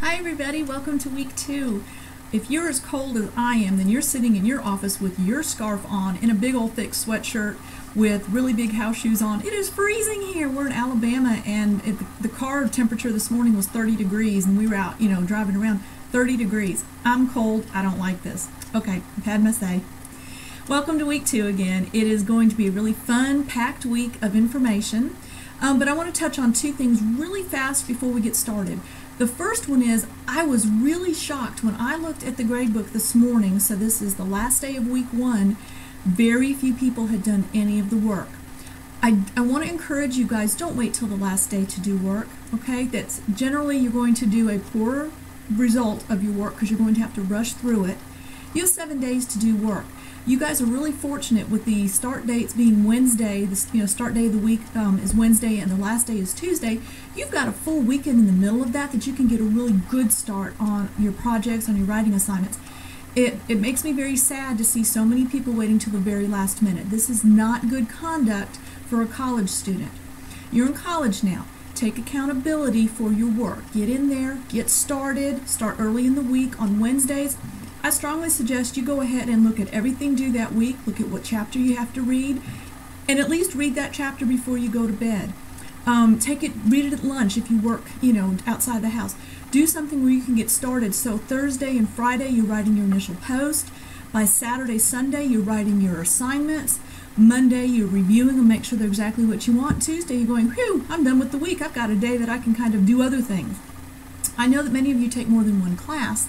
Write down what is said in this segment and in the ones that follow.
Hi everybody, welcome to week 2. If you're as cold as I am, then you're sitting in your office with your scarf on in a big old thick sweatshirt with really big house shoes on. It is freezing here. We're in Alabama and the car temperature this morning was 30 degrees and we were out, driving around 30 degrees. I'm cold. I don't like this. Okay, I've had my say. Welcome to week 2 again. It is going to be a really fun, packed week of information. But I want to touch on two things really fast before we get started. The first one is I was really shocked when I looked at the gradebook this morning, so this is the last day of week 1, very few people had done any of the work. I want to encourage you guys, don't wait till the last day to do work, okay? That's generally you're going to do a poor result of your work because you're going to have to rush through it. You have 7 days to do work. You guys are really fortunate with the start dates being Wednesday. The start day of the week is Wednesday and the last day is Tuesday. You've got a full weekend in the middle of that you can get a really good start on your projects, on your writing assignments. It makes me very sad to see so many people waiting till the very last minute. This is not good conduct for a college student. You're in college now. Take accountability for your work. Get in there, get started, start early in the week on Wednesdays. I strongly suggest you go ahead and look at everything due that week, look at what chapter you have to read, and at least read that chapter before you go to bed. Read it at lunch if you work, outside the house. Do something where you can get started. So Thursday and Friday, you're writing your initial post. By Saturday, Sunday, you're writing your assignments. Monday, you're reviewing them, make sure they're exactly what you want. Tuesday, you're going, whew, I'm done with the week. I've got a day that I can kind of do other things. I know that many of you take more than one class,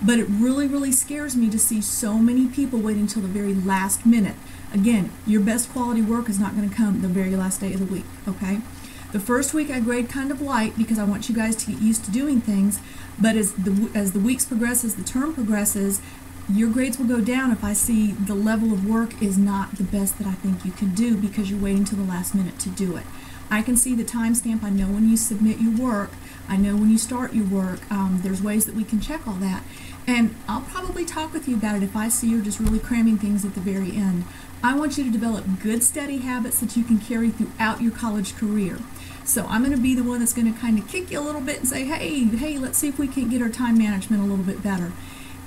but it really, really scares me to see so many people waiting until the very last minute. Again, your best quality work is not going to come the very last day of the week, okay? The first week I grade kind of light because I want you guys to get used to doing things, but as the weeks progress, as the term progresses, your grades will go down if I see the level of work is not the best that I think you can do because you're waiting till the last minute to do it. I can see the timestamp. I know when you submit your work. I know when you start your work. There's ways that we can check all that. And I'll probably talk with you about it if I see you're just really cramming things at the very end. I want you to develop good, steady habits that you can carry throughout your college career. So I'm going to be the one that's going to kind of kick you a little bit and say, hey, let's see if we can get our time management a little bit better.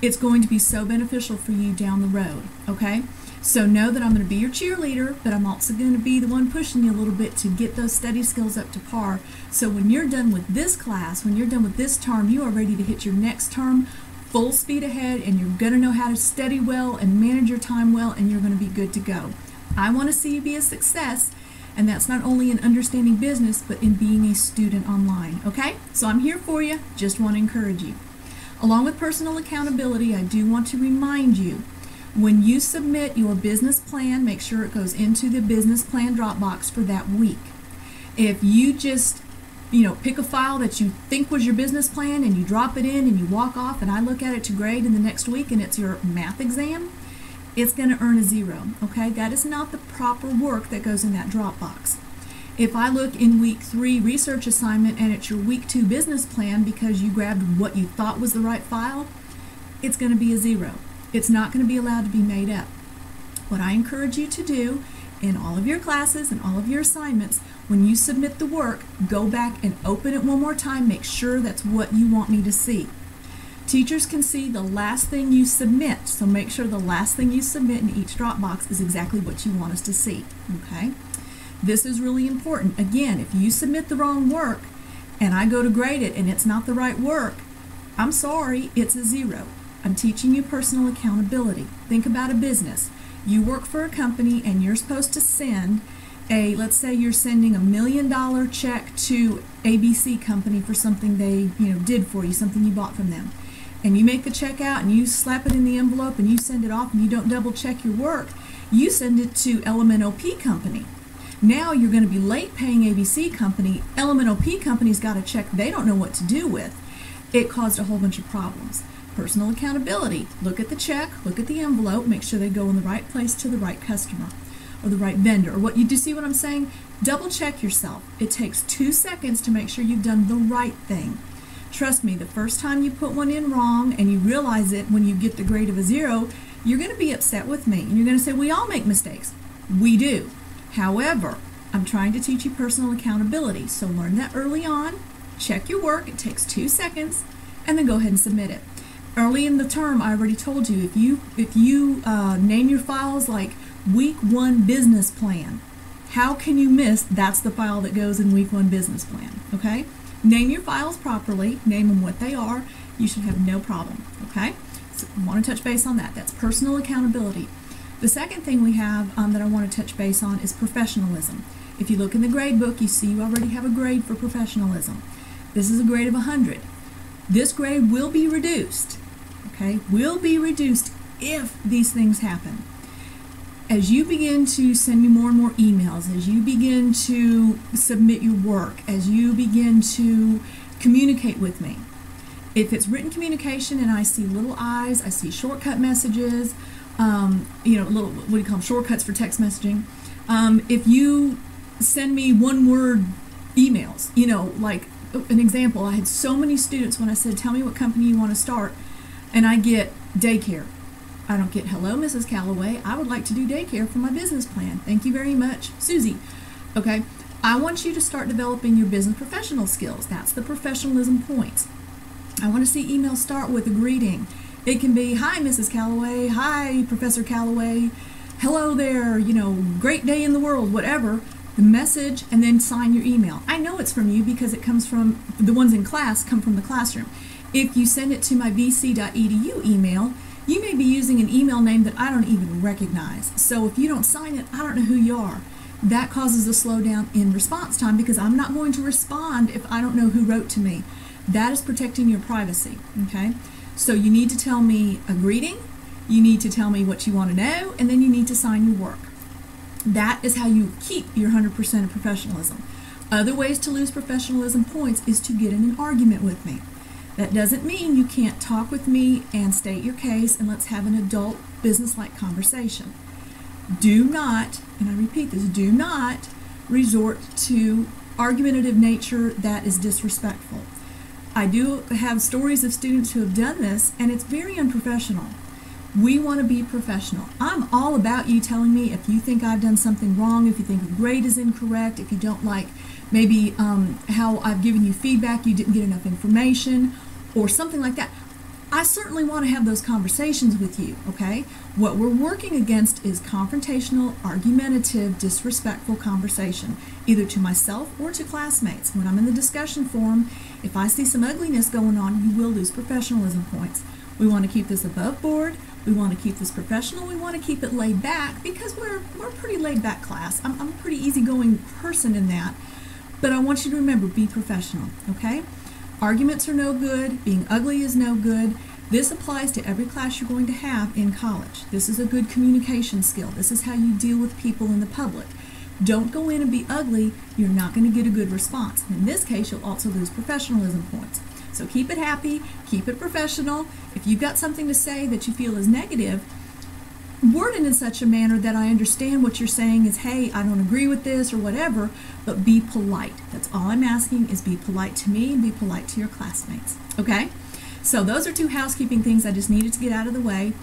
It's going to be so beneficial for you down the road, okay? So know that I'm going to be your cheerleader, but I'm also going to be the one pushing you a little bit to get those study skills up to par. So when you're done with this class, when you're done with this term, you are ready to hit your next term full speed ahead, and you're going to know how to study well and manage your time well, and you're going to be good to go. I want to see you be a success, and that's not only in understanding business, but in being a student online, okay? So I'm here for you, just want to encourage you. Along with personal accountability, I do want to remind you, when you submit your business plan, make sure it goes into the business plan Dropbox for that week. If you just pick a file that you think was your business plan and you drop it in and you walk off and I look at it to grade in the next week and it's your math exam, it's going to earn a 0, okay? That is not the proper work that goes in that Dropbox. If I look in week 3 research assignment and it's your week 2 business plan because you grabbed what you thought was the right file, it's going to be a 0. It's not going to be allowed to be made up. What I encourage you to do in all of your classes and all of your assignments, when you submit the work, go back and open it one more time, make sure that's what you want me to see. Teachers can see the last thing you submit, so make sure the last thing you submit in each Dropbox is exactly what you want us to see, okay? This is really important. Again, if you submit the wrong work and I go to grade it and it's not the right work, I'm sorry, it's a 0. I'm teaching you personal accountability. Think about a business. You work for a company and you're supposed to send let's say you're sending $1 million check to ABC company for something they did for you, something you bought from them. And you make the check out and you slap it in the envelope and you send it off and you don't double check your work. You send it to LMNOP company. Now you're going to be late paying ABC company. LMNOP company's got a check they don't know what to do with. It caused a whole bunch of problems. Personal accountability. Look at the check, look at the envelope, make sure they go in the right place to the right customer or the right vendor. Or what you do, see what I'm saying? Double check yourself. It takes 2 seconds to make sure you've done the right thing. Trust me, the first time you put one in wrong and you realize it when you get the grade of a 0, you're going to be upset with me. And you're going to say, we all make mistakes. We do. However, I'm trying to teach you personal accountability. So learn that early on. Check your work. It takes 2 seconds. and then go ahead and submit it. Early in the term, I already told you, if you name your files like Week 1 Business Plan, how can you miss that's the file that goes in Week 1 Business Plan, okay? Name your files properly, name them what they are, you should have no problem, okay? So I want to touch base on that. That's personal accountability. The second thing we have that I want to touch base on is professionalism. If you look in the grade book, you see you already have a grade for professionalism. This is a grade of 100. This grade will be reduced, okay? Will be reduced if these things happen. As you begin to send me more and more emails, as you begin to submit your work, as you begin to communicate with me, if it's written communication and I see little I's, I see shortcut messages, little, what do you call them, shortcuts for text messaging. If you send me one-word emails, like an example, I had so many students when I said, tell me what company you want to start, and I get daycare. I don't get, hello, Mrs. Calloway, I would like to do daycare for my business plan. Thank you very much, Susie. Okay, I want you to start developing your business professional skills. That's the professionalism points. I want to see emails start with a greeting. It can be, hi, Mrs. Calloway, hi, Professor Calloway, hello there, great day in the world, whatever, the message, and then sign your email. I know it's from you because it comes from, the ones in class come from the classroom. If you send it to my vc.edu email, you may be using an email name that I don't even recognize. So if you don't sign it, I don't know who you are. That causes a slowdown in response time because I'm not going to respond if I don't know who wrote to me. That is protecting your privacy, okay? So you need to tell me a greeting, you need to tell me what you want to know, and then you need to sign your work. That is how you keep your 100% of professionalism. Other ways to lose professionalism points is to get in an argument with me. That doesn't mean you can't talk with me and state your case and let's have an adult business-like conversation. Do not, and I repeat this, do not resort to argumentative nature that is disrespectful. I do have stories of students who have done this, and it's very unprofessional. We want to be professional. I'm all about you telling me if you think I've done something wrong, if you think a grade is incorrect, if you don't like maybe how I've given you feedback, you didn't get enough information, or something like that. I certainly want to have those conversations with you, okay? What we're working against is confrontational, argumentative, disrespectful conversation, either to myself or to classmates. When I'm in the discussion forum, if I see some ugliness going on, you will lose professionalism points. We want to keep this above board. We want to keep this professional. We want to keep it laid back because we're a pretty laid back class. I'm a pretty easygoing person in that. But I want you to remember, be professional, okay? Arguments are no good. Being ugly is no good. This applies to every class you're going to have in college. This is a good communication skill. This is how you deal with people in the public. Don't go in and be ugly. You're not going to get a good response. In this case, you'll also lose professionalism points. So keep it happy, keep it professional. If you've got something to say that you feel is negative, word it in such a manner that I understand what you're saying is, hey, I don't agree with this or whatever, but be polite. That's all I'm asking is be polite to me and be polite to your classmates, okay? So those are two housekeeping things I just needed to get out of the way.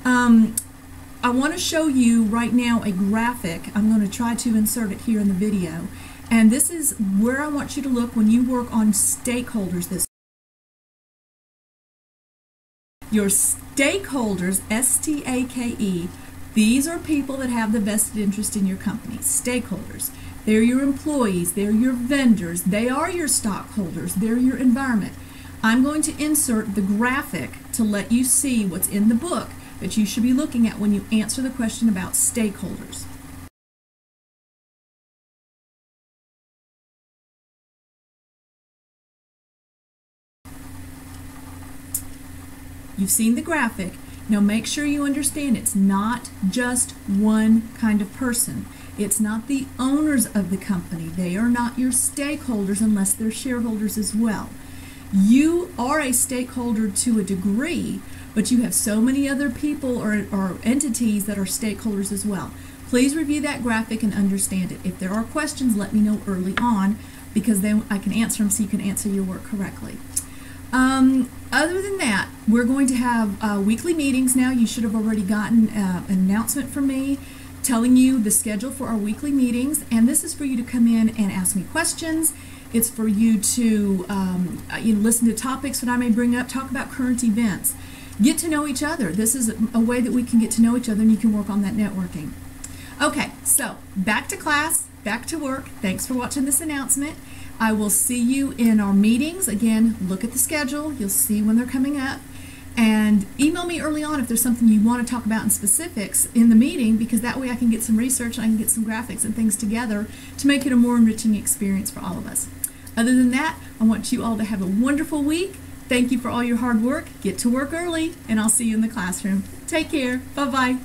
I want to show you right now a graphic. I'm going to try to insert it here in the video. And this is where I want you to look when you work on stakeholders this. Your stakeholders, S-T-A-K-E, these are people that have the vested interest in your company. Stakeholders. They're your employees, they're your vendors, they are your stockholders, they're your environment. I'm going to insert the graphic to let you see what's in the book that you should be looking at when you answer the question about stakeholders. You've seen the graphic. Now make sure you understand it's not just one kind of person. It's not the owners of the company. They are not your stakeholders unless they're shareholders as well. You are a stakeholder to a degree, but you have so many other people or entities that are stakeholders as well. Please review that graphic and understand it. If there are questions, let me know early on because then I can answer them so you can answer your work correctly. Other than that, we're going to have weekly meetings now. You should have already gotten an announcement from me telling you the schedule for our weekly meetings, and this is for you to come in and ask me questions It's for you to listen to topics that I may bring up, talk about current events, get to know each other. This is a way that we can get to know each other, and you can work on that networking. Okay, so back to class, back to work. Thanks for watching this announcement. I will see you in our meetings. Again, look at the schedule. You'll see when they're coming up. And email me early on if there's something you want to talk about in specifics in the meeting, because that way I can get some research and I can get some graphics and things together to make it a more enriching experience for all of us. Other than that, I want you all to have a wonderful week. Thank you for all your hard work. Get to work early, and I'll see you in the classroom. Take care. Bye-bye.